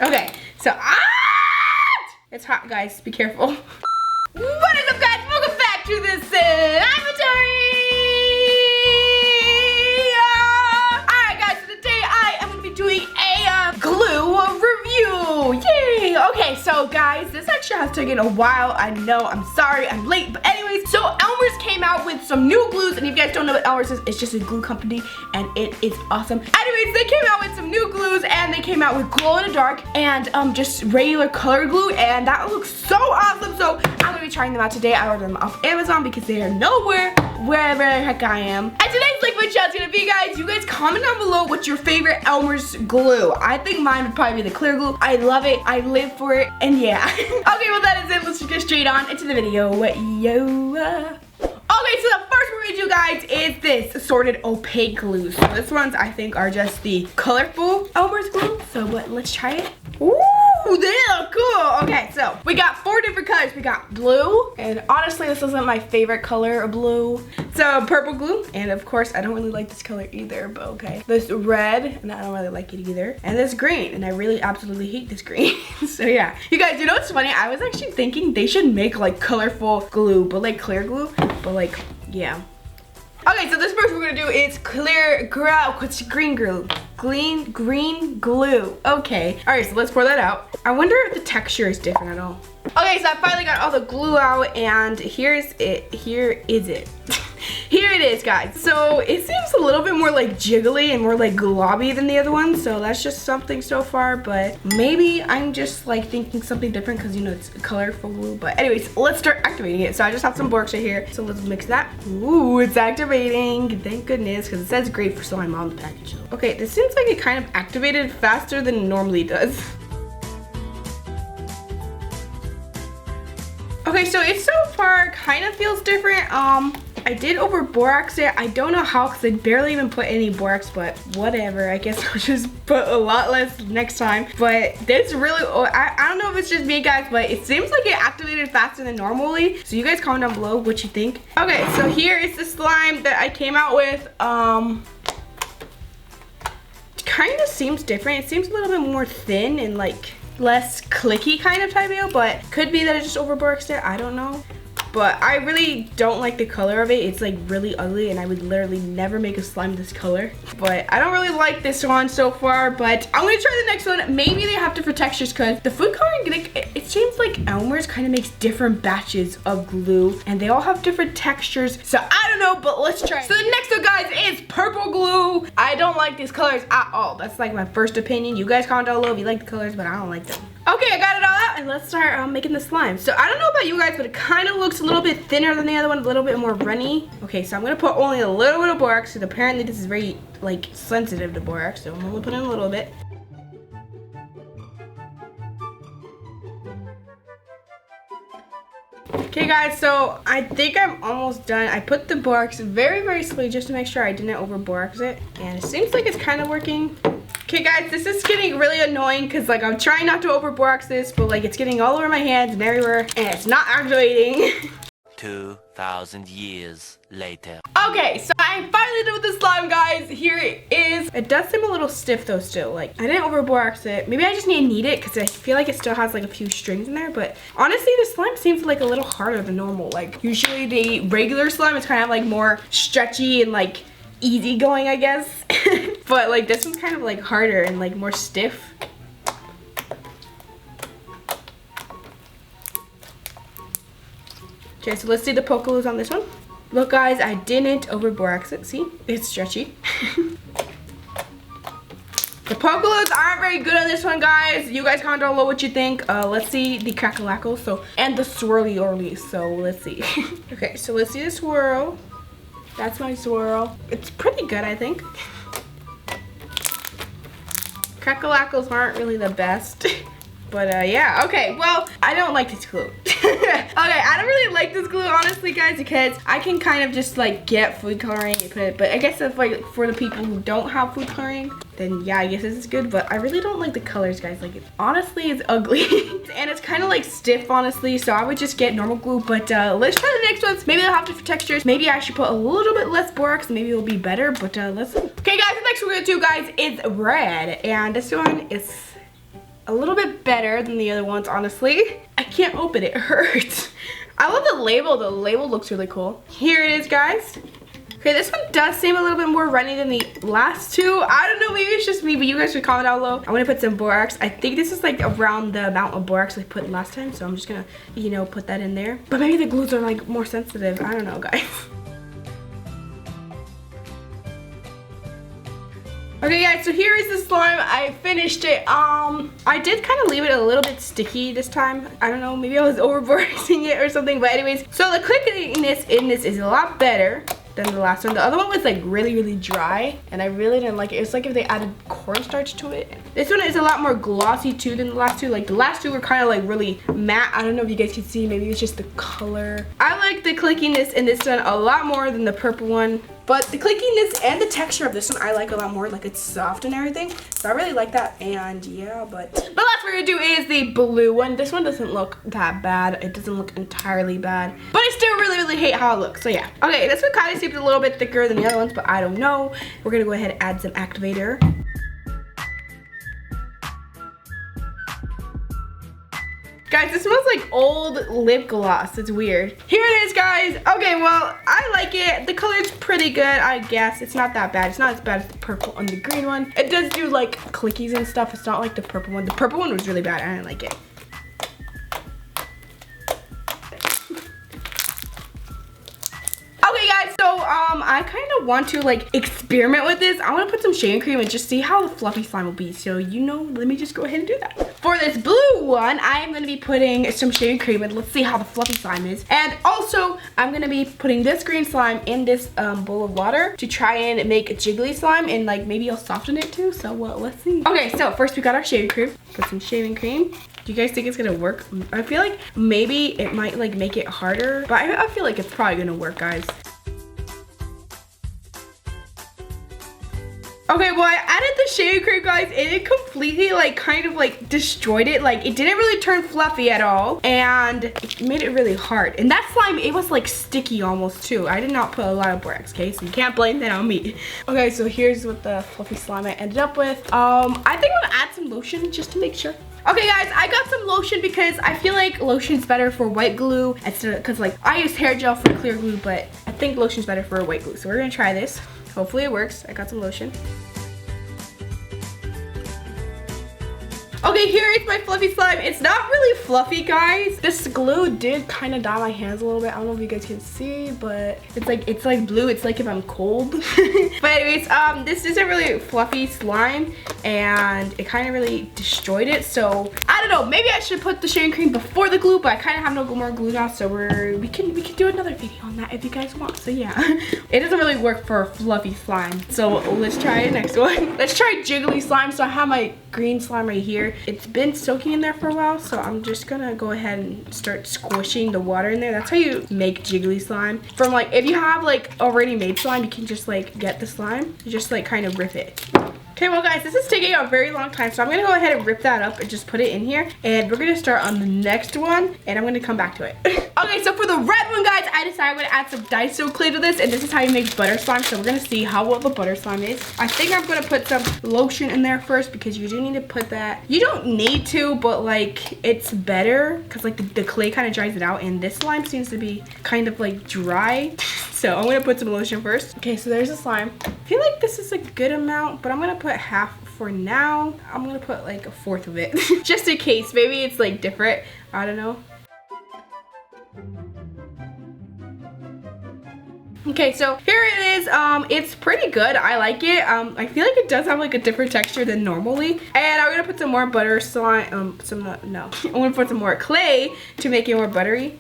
Okay, so it's hot, guys. Be careful. What is up, guys? Welcome back to this Slimeatory. Alright, guys. So today I am gonna be doing a glue review. Yay! Okay, so guys, this actually has taken a while. I know. I'm sorry. I'm late. But anyways, so Elmer's came out with some new glues, and if you guys don't know what Elmer's is, it's just a glue company, and it is awesome. Anyways, they came out with some new glues, and they came out with glow in the dark and just regular color glue, and that looks so awesome. So I'm gonna be trying them out today. I ordered them off Amazon because they are nowhere wherever the heck I am. And today's liquid shot's gonna be, guys, you guys comment down below what's your favorite Elmer's glue. I think mine would probably be the clear glue. I love it. I live for it, and yeah. Okay, well that is it. Let's just get straight on into the video. Okay, so the first one we're gonna do, guys, is this assorted opaque glue. So this ones I think are just the colorful Elmer's glue. So let's try it. Ooh, they look cool. Okay, so we got 4 different colors. We got blue, and honestly, this isn't my favorite color of blue. So purple glue, and of course, I don't really like this color either, but okay. This red, and I don't really like it either. And this green, and I really absolutely hate this green. So yeah, you guys, you know what's funny? I was actually thinking they should make like colorful glue, but like clear glue, but like, yeah. Okay, so this first we're gonna do is clear glue. What's green glue? Green glue. Okay. All right, so let's pour that out. I wonder if the texture is different at all. Okay, so I finally got all the glue out, and here's it. Here is it. Here it is, guys. So it seems a little bit more like jiggly and more like globby than the other one. So that's just something so far, but maybe I'm just like thinking something different because, you know, it's colorful glue. But anyways, let's start activating it. So I just have some borax right here. So let's mix that. Ooh, it's activating. Thank goodness, because it says great for slime on the package. Okay, this seems like it kind of activated faster than it normally does. Okay, so it so far kind of feels different. I did over borax it. I don't know how because I barely even put any borax, but whatever. I guess I'll just put a lot less next time. But this really, I don't know if it's just me, guys, but it seems like it activated faster than normally. So you guys comment down below what you think. Okay, so here is the slime that I came out with. Kind of seems different. It seems a little bit more thin and like less clicky kind of type of, but could be that I just over boraxed it. I don't know. But I really don't like the color of it. It's like really ugly, and I would literally never make a slime this color. But I don't really like this one so far, but I'm gonna try the next one. Maybe they have different textures because the food coloring, it seems like Elmer's kind of makes different batches of glue, and they all have different textures. So I don't know, but let's try. So the next one, guys, is purple glue. I don't like these colors at all. That's like my first opinion. You guys comment down below if you like the colors, but I don't like them. Okay, I got it all out, and let's start making the slime. So I don't know about you guys, but it kind of looks a little bit thinner than the other one, a little bit more runny. Okay, so I'm gonna put only a little bit of borax, because apparently this is very like sensitive to borax, so I'm gonna put in a little bit. Okay, guys, so I think I'm almost done. I put the borax very, very slowly just to make sure I didn't over borax it, and it seems like it's kind of working. Okay, guys, this is getting really annoying because like I'm trying not to over borax this, but like it's getting all over my hands and everywhere, and it's not activating. 2,000 years later. Okay, so I'm finally done with the slime, guys. Here it is. It does seem a little stiff though still. Like I didn't over borax it. Maybe I just need to knead it because I feel like it still has like a few strings in there, but honestly the slime seems like a little harder than normal. Like usually the regular slime is kind of like more stretchy and like easy going, I guess. But like this one's kind of like harder and like more stiff. Okay, so let's see the poke glues on this one. Look, guys, I didn't over borax it. See, it's stretchy. The poke glues aren't very good on this one, guys. You guys comment down below what you think. Let's see the crackle-lackle, and the swirly-orly. So let's see. Okay, so let's see the swirl. That's my swirl. It's pretty good, I think. Crackle-lackles aren't really the best. But yeah, okay, well, I don't like this glue. Okay, I don't really like this glue, honestly, guys, because I can kind of just like get food coloring and put it, but I guess if like for the people who don't have food coloring, then yeah, I guess this is good, but I really don't like the colors, guys. Like, honestly, it's ugly. And it's kind of like stiff, honestly, so I would just get normal glue, but let's try the next ones. Maybe they'll have different textures. Maybe I should put a little bit less borax, maybe it'll be better, but let's see. Okay, guys, the next one we're gonna do, guys, is red, and this one is a little bit better than the other ones, honestly. I can't open it, it hurts. I love the label. The label looks really cool. Here it is, guys. Okay, this one does seem a little bit more runny than the last two. I don't know, maybe it's just me, but you guys should comment down below. I'm gonna put some borax. I think this is like around the amount of borax I put last time, so I'm just gonna, you know, put that in there. But maybe the glues are like more sensitive. I don't know, guys. Okay guys, so here is the slime. I finished it. I did kind of leave it a little bit sticky this time. I don't know, maybe I was overboarding it or something, but anyways. So the clickiness in this is a lot better than the last one. The other one was like really dry, and I really didn't like it. It's like if they added cornstarch to it. This one is a lot more glossy too than the last two. Like the last two were kind of like really matte. I don't know if you guys can see, maybe it's just the color. I like the clickiness in this one a lot more than the purple one. But the clickiness and the texture of this one I like a lot more. Like it's soft and everything. So I really like that. And yeah, but the last we're gonna do is the blue one. This one doesn't look that bad. It doesn't look entirely bad. But I still really hate how it looks. So yeah. Okay, this one kind of seems a little bit thicker than the other ones, but I don't know. We're gonna go ahead and add some activator. Guys, this smells like old lip gloss. It's weird. Here it is, guys. Okay, well, I like it. The color's pretty good, I guess. It's not that bad. It's not as bad as the purple and the green one. It does do like clickies and stuff. It's not like the purple one. The purple one was really bad. I didn't like it. Okay guys, so I kind of want to like experiment with this. I want to put some shaving cream and just see how the fluffy slime will be. So you know, let me just go ahead and do that. For this blue one, I am going to be putting some shaving cream and let's see how the fluffy slime is. And also, I'm going to be putting this green slime in this bowl of water to try and make a jiggly slime, and like maybe I'll soften it too. So let's see. Okay, so first we got our shaving cream. Put some shaving cream. Do you guys think it's gonna work? I feel like maybe it might like make it harder, but I feel like it's probably gonna work, guys. Okay, well I added the shaving cream, guys, and it completely like kind of like destroyed it. Like it didn't really turn fluffy at all, and it made it really hard. And that slime, it was like sticky almost too. I did not put a lot of borax, okay, so you can't blame that on me. Okay, so here's what the fluffy slime I ended up with. I think I'm gonna add some lotion just to make sure. Okay guys, I got some lotion because I feel like lotion's better for white glue instead of, because like I use hair gel for clear glue, but I think lotion's better for white glue. So we're gonna try this. Hopefully it works. I got some lotion. Okay, here is my fluffy slime. It's not really fluffy, guys. This glue did kind of dye my hands a little bit. I don't know if you guys can see, but it's like blue. It's like if I'm cold. But anyways, this isn't really fluffy slime, and it kind of really destroyed it. So I don't know. Maybe I should put the shaving cream before the glue, but I kind of have no more glue now, so we can do another video on that if you guys want. So yeah, it doesn't really work for fluffy slime. So let's try the next one. Let's try jiggly slime. So I have my green slime right here. It's been soaking in there for a while, so I'm just gonna go ahead and start squishing the water in there. That's how you make jiggly slime. From like, if you have like already made slime, you can just like get the slime, you just like kind of rip it. Okay, well guys, this is taking a very long time, so I'm gonna go ahead and rip that up and just put it in here, and we're gonna start on the next one, and I'm gonna come back to it. Okay, so for the red one, guys, I decided I'm gonna add some Daiso clay to this, and this is how you make butter slime, so we're gonna see how well the butter slime is. I think I'm gonna put some lotion in there first, because you do need to put that. You don't need to, but like, it's better, because like the clay kind of dries it out, and this slime seems to be kind of like dry. So I'm gonna put some lotion first. Okay, so there's the slime. I feel like this is a good amount, but I'm gonna put half for now. I'm gonna put like a fourth of it, just in case. Maybe it's like different, I don't know. Okay, so here it is. It's pretty good. I like it. I feel like it does have like a different texture than normally. And I'm gonna put some more butter slime, I'm gonna put some more clay to make it more buttery.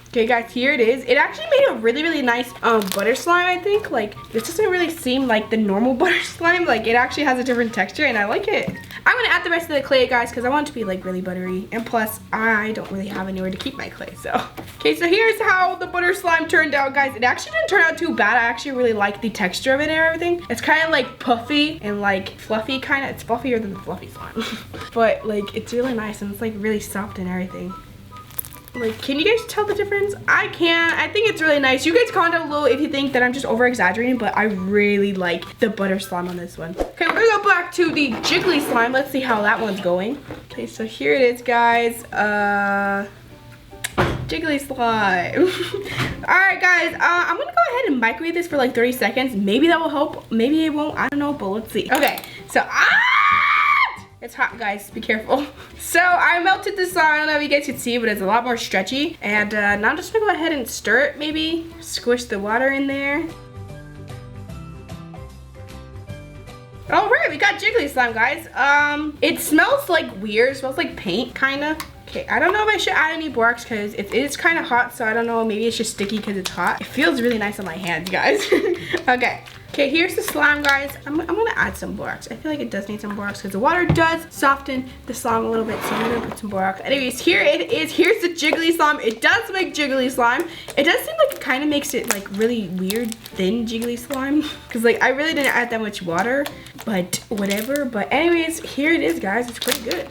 Okay guys, here it is. It actually made a really nice butter slime, I think. Like, this doesn't really seem like the normal butter slime. Like, it actually has a different texture, and I like it. I'm gonna add the rest of the clay, guys, because I want it to be like really buttery. And plus, I don't really have anywhere to keep my clay, so. Okay, so here's how the butter slime turned out, guys. It actually didn't turn out too bad. I actually really like the texture of it and everything. It's kind of like puffy and like fluffy kind of. It's fluffier than the fluffy slime. But like, it's really nice, and it's like really soft and everything. Like, can you guys tell the difference? I can't. I think it's really nice. You guys comment down below if you think that I'm just over exaggerating, but I really like the butter slime on this one. Okay, we're gonna go back to the Jiggly Slime. Let's see how that one's going. Okay, so here it is, guys. Jiggly Slime. Alright, guys, I'm gonna go ahead and microwave this for like 30 seconds. Maybe that will help. Maybe it won't. I don't know, but let's see. Okay, so it's hot, guys. Be careful. So I melted the slime. I don't know if you guys can see, but it's a lot more stretchy. And now I'm just gonna go ahead and stir it, maybe. Squish the water in there. All right, we got Jiggly Slime, guys. It smells like weird. It smells like paint, kinda. Okay, I don't know if I should add any borax because it is kind of hot, so I don't know. Maybe it's just sticky because it's hot. It feels really nice on my hands, guys. Okay, here's the slime, guys. I'm gonna add some borax. I feel like it does need some borax because the water does soften the slime a little bit, so I'm gonna put some borax. Anyways, here it is. Here's the Jiggly Slime. It does make Jiggly Slime. It does seem like it kind of makes it like really weird, thin Jiggly Slime because like I really didn't add that much water, but whatever. But anyways, here it is, guys. It's pretty good.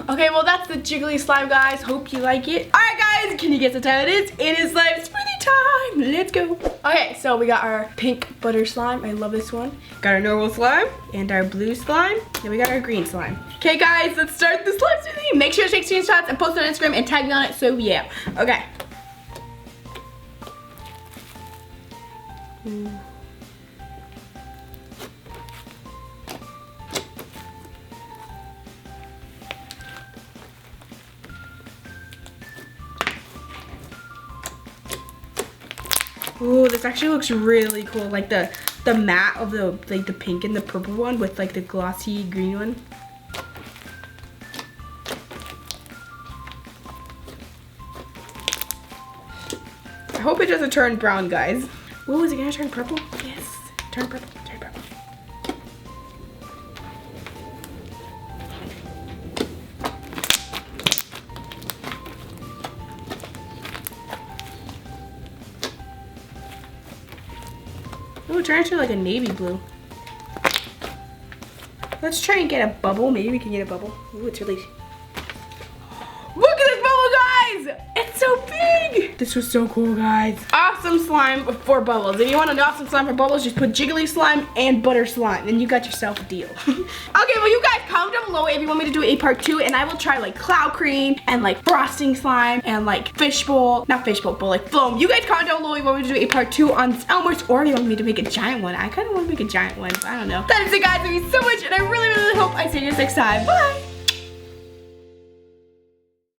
Okay, well that's the Jiggly Slime, guys. Hope you like it. Alright, guys, can you guess what time it is? It is slime smoothie time. Let's go. Okay, so we got our pink butter slime. I love this one. Got our normal slime and our blue slime. Then we got our green slime. Okay, guys, let's start the slime smoothie. Make sure to take screenshots and post it on Instagram and tag me on it. So yeah. Okay. Ooh, this actually looks really cool. Like the matte of the like the pink and the purple one with like the glossy green one. I hope it doesn't turn brown, guys. Ooh, is it gonna turn purple? Yes. Turn purple. Turn purple. Ooh, turn into like a navy blue. Let's try and get a bubble. Maybe we can get a bubble. Ooh, it's really... Look at this bubble, guys! It's so big! This was so cool, guys. Awesome slime for bubbles. If you want an awesome slime for bubbles, just put Jiggly Slime and butter slime, and you got yourself a deal. Okay, well, you guys comment down below if you want me to do a part 2, and I will try like cloud cream and like frosting slime and like fishbowl. Not fishbowl, but like foam. You guys comment down below if you want me to do a part 2 on Elmer's, or if you want me to make a giant one. I kind of want to make a giant one, but I don't know. That is it, guys. Thank you so much, and I really, really hope I see you next time. Bye!